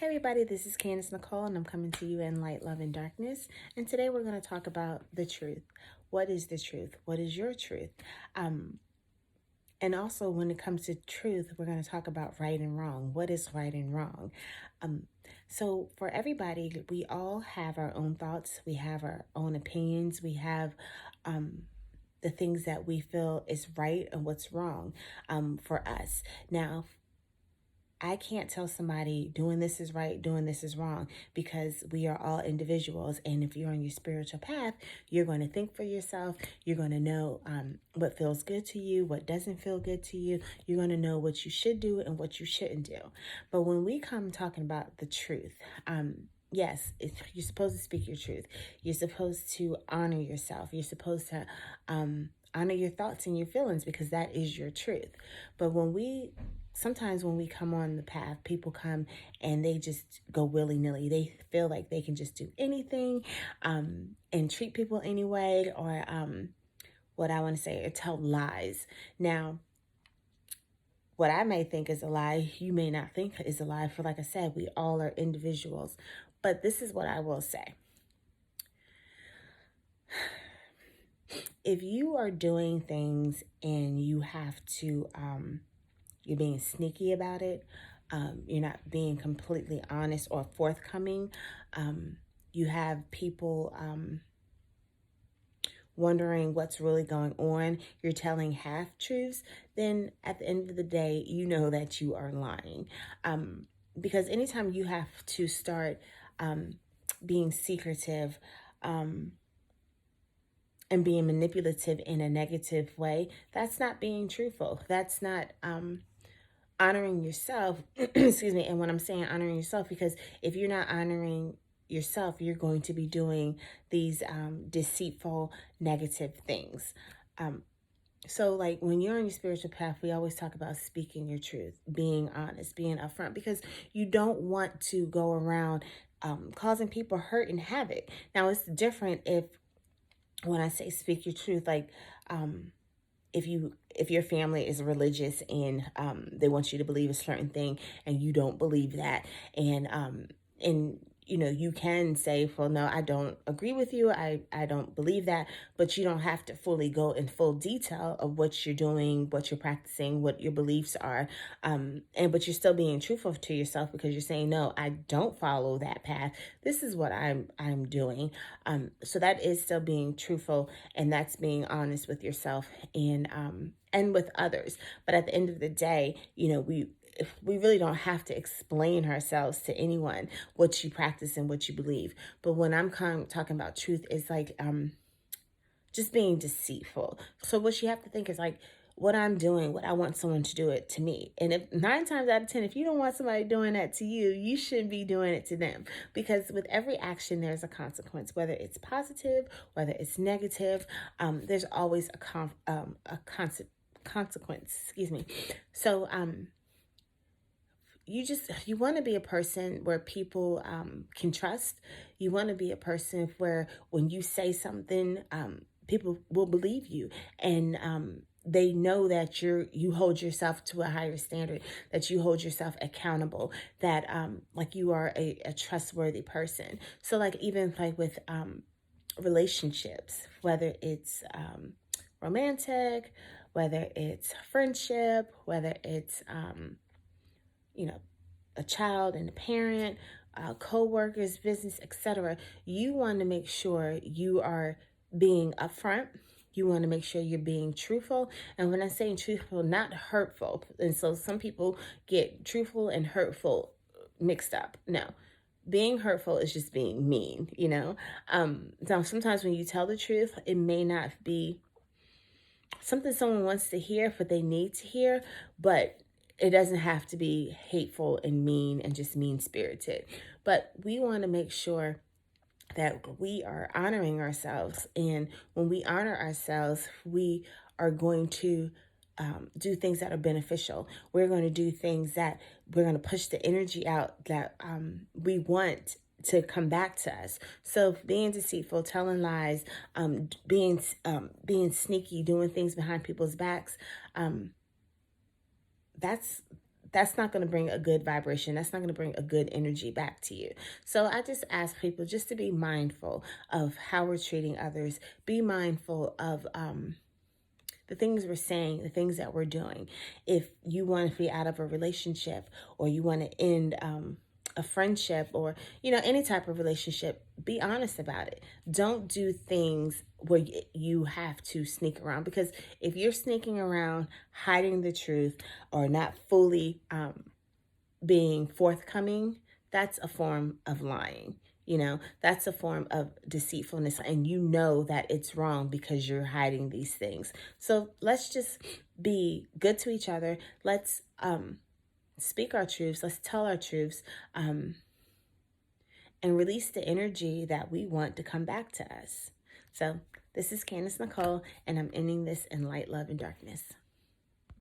Hey everybody, this is Candace Nicole and I'm coming to you in Light, Love, and Darkness. And today we're going to talk about the truth. What is the truth? What is your truth? Um, and also when it comes to truth, we're going to talk about right and wrong. What is right and wrong? Um, so for everybody, we all have our own thoughts. We have our own opinions. We have um, the things that we feel is right and what's wrong for us. Now, I can't tell somebody doing this is right, doing this is wrong, because we are all individuals. And if you're on your spiritual path, you're going to think for yourself. You're going to know what feels good to you, what doesn't feel good to you. You're going to know what you should do and what you shouldn't do. But when we come talking about the truth, yes, you're supposed to speak your truth. You're supposed to honor yourself. You're supposed to honor your thoughts and your feelings, because that is your truth. But sometimes when we come on the path, people come and they just go willy-nilly. They feel like they can just do anything and treat people anyway, or what I want to say, or tell lies. Now, what I may think is a lie, you may not think is a lie. For like I said, we all are individuals. But this is what I will say. If you are doing things and you have to, you're being sneaky about it, you're not being completely honest or forthcoming, you have people wondering what's really going on, you're telling half truths, then at the end of the day, you know that you are lying. Because anytime you have to start being secretive, and being manipulative in a negative way, that's not being truthful. That's not honoring yourself. Excuse me. And when I'm saying honoring yourself, because if you're not honoring yourself, you're going to be doing these deceitful, negative things. So like when you're on your spiritual path, we always talk about speaking your truth, being honest, being upfront, because you don't want to go around causing people hurt and havoc. Now, it's different if, when I say speak your truth, like if your family is religious and they want you to believe a certain thing and you don't believe that, and you can say, well, no, I don't agree with you, I don't believe that, but you don't have to fully go in full detail of what you're doing, what you're practicing, what your beliefs are, but you're still being truthful to yourself, because you're saying, no, I don't follow that path, this is what I'm doing. So that is still being truthful, and that's being honest with yourself and with others. But at the end of the day, we really don't have to explain ourselves to anyone what you practice and what you believe. But when I'm talking about truth, it's like just being deceitful. So what you have to think is like, what I'm doing, what I want someone to do it to me. And if 9 times out of 10, if you don't want somebody doing that to you, you shouldn't be doing it to them. Because with every action, there's a consequence, whether it's positive, whether it's negative, there's always a consequence, excuse me. So, you want to be a person where people can trust. You want to be a person where when you say something, people will believe you, and they know that you hold yourself to a higher standard, that you hold yourself accountable, that like you are a trustworthy person. So like even like with relationships, whether it's romantic, whether it's friendship, whether it's a child and a parent, co-workers, business, etc. You want to make sure you are being upfront. You want to make sure you're being truthful. And when I say truthful, not hurtful. And so some people get truthful and hurtful mixed up. No. Being hurtful is just being mean. Now, sometimes when you tell the truth, it may not be something someone wants to hear, but they need to hear, but it doesn't have to be hateful and mean and just mean-spirited. But we want to make sure that we are honoring ourselves. And when we honor ourselves, we are going to do things that are beneficial. We're going to do things that we're going to push the energy out that we want to come back to us. So being deceitful, telling lies, being sneaky, doing things behind people's backs, that's that's not going to bring a good vibration. That's not going to bring a good energy back to you. So I just ask people just to be mindful of how we're treating others. Be mindful of the things we're saying, the things that we're doing. If you want to be out of a relationship, or you want to end a friendship, or any type of relationship, be honest about it. Don't do things where you have to sneak around, because if you're sneaking around, hiding the truth, or not fully being forthcoming, that's a form of lying. That's a form of deceitfulness, and that it's wrong because you're hiding these things. So let's just be good to each other. Let's speak our truths. Let's tell our truths, and release the energy that we want to come back to us. So this is Candace Nicole, and I'm ending this in light, love, and darkness.